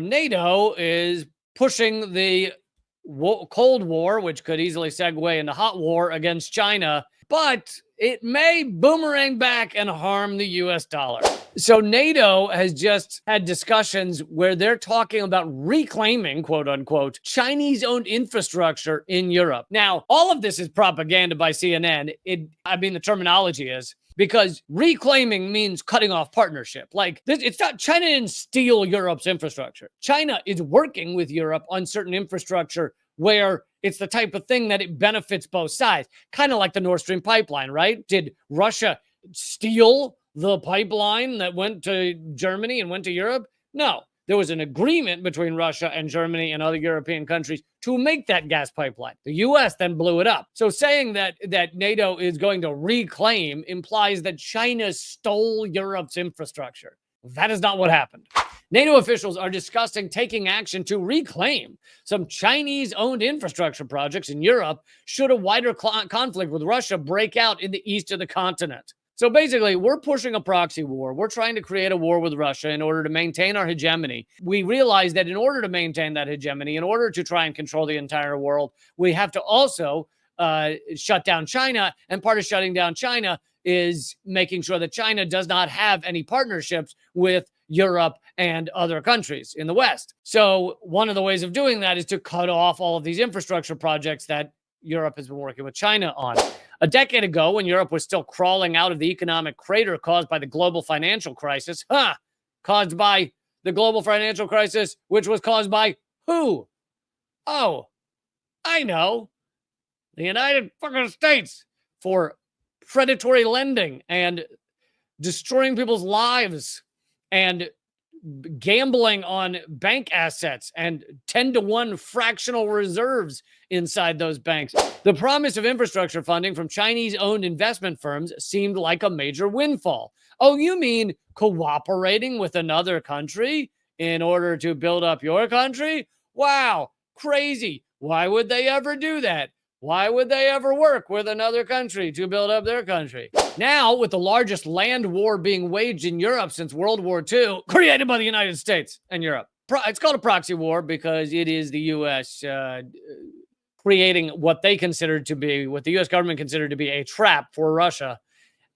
NATO is pushing the Cold War, which could easily segue into hot war against China, but it may boomerang back and harm the US dollar. So NATO has just had discussions where they're talking about reclaiming, quote unquote, Chinese-owned infrastructure in Europe. Now, all of this is propaganda by CNN. The terminology is, because reclaiming means cutting off partnership. Like this, it's not, China didn't steal Europe's infrastructure. China is working with Europe on certain infrastructure where it's the type of thing that it benefits both sides. Kind of like the Nord Stream pipeline, right? Did Russia steal the pipeline that went to Germany and went to Europe? No. There was an agreement between Russia and Germany and other European countries to make that gas pipeline. The U.S. then blew it up. So saying that NATO is going to reclaim implies that China stole Europe's infrastructure. That is not what happened. NATO officials are discussing taking action to reclaim some Chinese-owned infrastructure projects in Europe should a wider conflict with Russia break out in the east of the continent. So basically, we're pushing a proxy war. We're trying to create a war with Russia in order to maintain our hegemony. We realize that in order to maintain that hegemony, in order to try and control the entire world, we have to also shut down China. And part of shutting down China is making sure that China does not have any partnerships with Europe and other countries in the West. So one of the ways of doing that is to cut off all of these infrastructure projects that Europe has been working with China on. A decade ago, when Europe was still crawling out of the economic crater caused by the global financial crisis, caused by the global financial crisis, which was caused by who? Oh, I know. The United fucking States, for predatory lending and destroying people's lives and gambling on bank assets and 10-to-1 fractional reserves inside those banks. The promise of infrastructure funding from Chinese-owned investment firms seemed like a major windfall. Oh, you mean cooperating with another country in order to build up your country? Wow, crazy. Why would they ever do that? Why would they ever work with another country to build up their country? Now, with the largest land war being waged in Europe since World War II, created by the United States and Europe. It's called a proxy war because it is the U.S. Creating what the U.S. government considered to be a trap for Russia.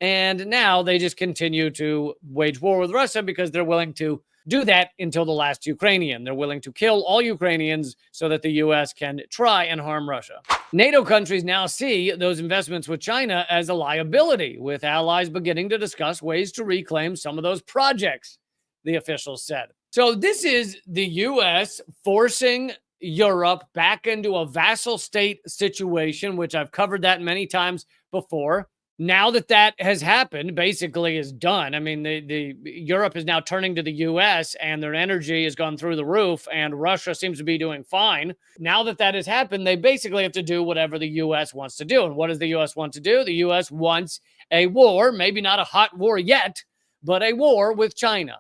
And now they just continue to wage war with Russia because they're willing to do that until the last Ukrainian. They're willing to kill all Ukrainians so that the U.S. can try and harm Russia. NATO countries now see those investments with China as a liability, with allies beginning to discuss ways to reclaim some of those projects, the officials said. So this is the U.S. forcing Europe back into a vassal state situation, which I've covered that many times before. Now that has happened, basically is done. I mean, the Europe is now turning to the U.S. and their energy has gone through the roof, and Russia seems to be doing fine. Now that has happened, they basically have to do whatever the U.S. wants to do. And what does the U.S. want to do? The U.S. wants a war, maybe not a hot war yet, but a war with China,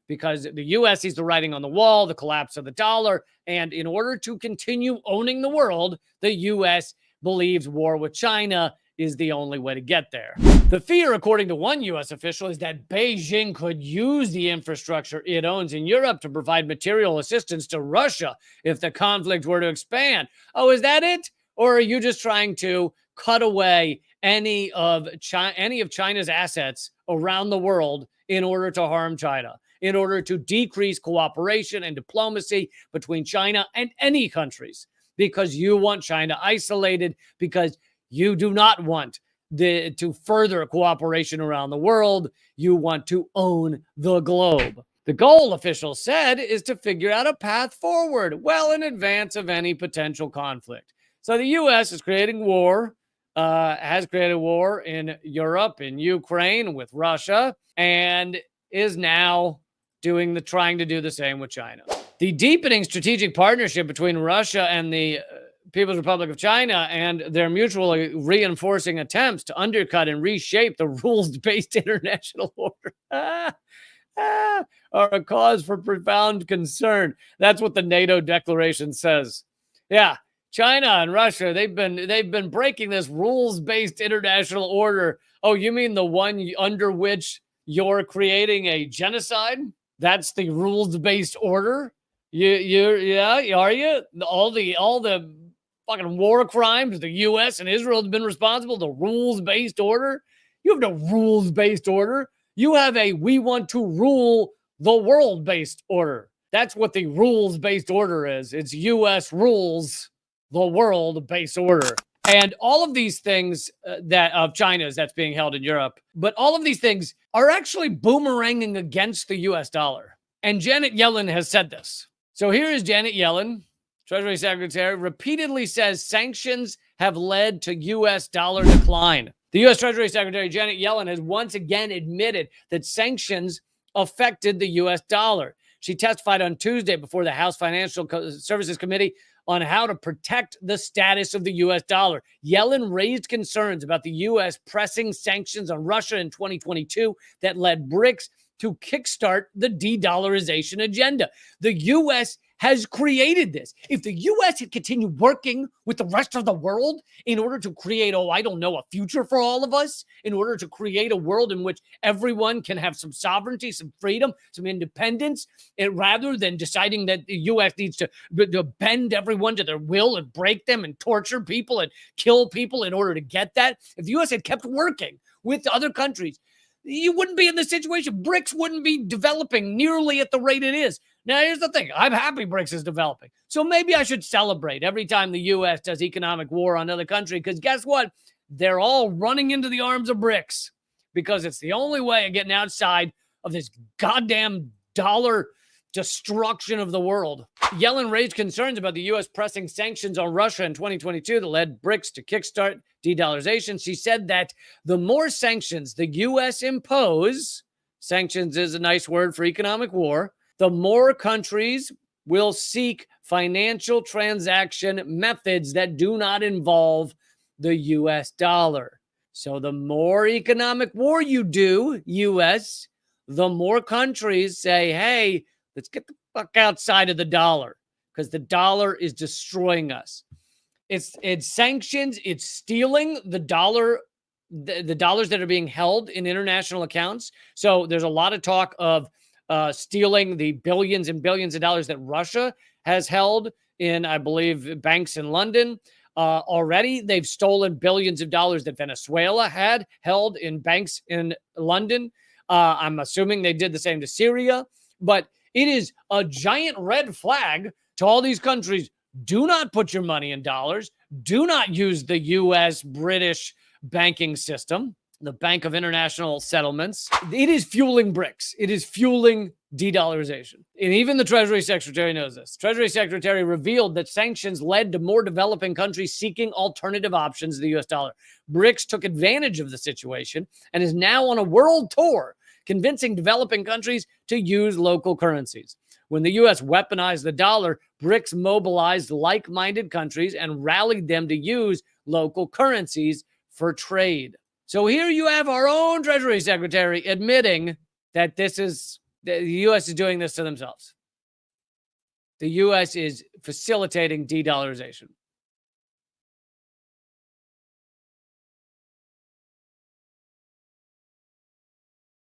because the U.S. sees the writing on the wall, the collapse of the dollar, and in order to continue owning the world, the U.S. believes war with China is the only way to get there. The fear, according to one U.S. official, is that Beijing could use the infrastructure it owns in Europe to provide material assistance to Russia if the conflict were to expand. Oh, is that it? Or are you just trying to cut away any of China's assets around the world in order to harm China, in order to decrease cooperation and diplomacy between China and any countries? Because you want China isolated, because you do not want to further cooperation around the world. You want to own the globe. The goal, officials said, is to figure out a path forward well in advance of any potential conflict. So the U.S. is creating war, has created war in Europe, in Ukraine, with Russia, and is now trying to do the same with China. The deepening strategic partnership between Russia and the People's Republic of China and their mutually reinforcing attempts to undercut and reshape the rules-based international order are a cause for profound concern. That's what the NATO declaration says. Yeah, China and Russia, they've been breaking this rules-based international order. Oh, you mean the one under which you're creating a genocide? That's the rules-based order? Yeah, are you? All the fucking war crimes the U.S. and Israel have been responsible. The rules-based order. You have no rules-based order. You have a we want to rule the world-based order. That's what the rules-based order is. It's U.S. rules the world-based order. And all of these things that of China's that's being held in Europe, but all of these things are actually boomeranging against the U.S. dollar. And Janet Yellen has said this. So here is Janet Yellen, Treasury Secretary, repeatedly says sanctions have led to U.S. dollar decline. The U.S. Treasury Secretary, Janet Yellen, has once again admitted that sanctions affected the U.S. dollar. She testified on Tuesday before the House Financial Services Committee on how to protect the status of the U.S. dollar. Yellen raised concerns about the U.S. pressing sanctions on Russia in 2022 that led BRICS to kickstart the de-dollarization agenda. The U.S. has created this. If the U.S. had continued working with the rest of the world in order to create, a future for all of us, in order to create a world in which everyone can have some sovereignty, some freedom, some independence, rather than deciding that the U.S. needs to bend everyone to their will and break them and torture people and kill people in order to get that. If the U.S. had kept working with other countries, you wouldn't be in this situation. BRICS wouldn't be developing nearly at the rate it is. Now, here's the thing. I'm happy BRICS is developing. So maybe I should celebrate every time the U.S. does economic war on another country, because guess what? They're all running into the arms of BRICS because it's the only way of getting outside of this goddamn dollar destruction of the world. Yellen raised concerns about the U.S. pressing sanctions on Russia in 2022 that led BRICS to kickstart de-dollarization. She said that the more sanctions the U.S. impose, sanctions is a nice word for economic war, the more countries will seek financial transaction methods that do not involve the U.S. dollar. So the more economic war you do, U.S., the more countries say, hey, let's get the fuck outside of the dollar because the dollar is destroying us. It's sanctions. It's stealing the dollar, the dollars that are being held in international accounts. So there's a lot of talk of stealing the billions and billions of dollars that Russia has held in, I believe, banks in London. Already, they've stolen billions of dollars that Venezuela had held in banks in London. I'm assuming they did the same to Syria. But it is a giant red flag to all these countries. Do not put your money in dollars. Do not use the U.S. British banking system, the Bank of International Settlements. It is fueling BRICS. It is fueling de-dollarization. And even the Treasury Secretary knows this. Treasury Secretary revealed that sanctions led to more developing countries seeking alternative options to the U.S. dollar. BRICS took advantage of the situation and is now on a world tour, convincing developing countries to use local currencies. When the U.S. weaponized the dollar, BRICS mobilized like-minded countries and rallied them to use local currencies for trade. So here you have our own Treasury Secretary admitting that the U.S. is doing this to themselves. The U.S. is facilitating de-dollarization.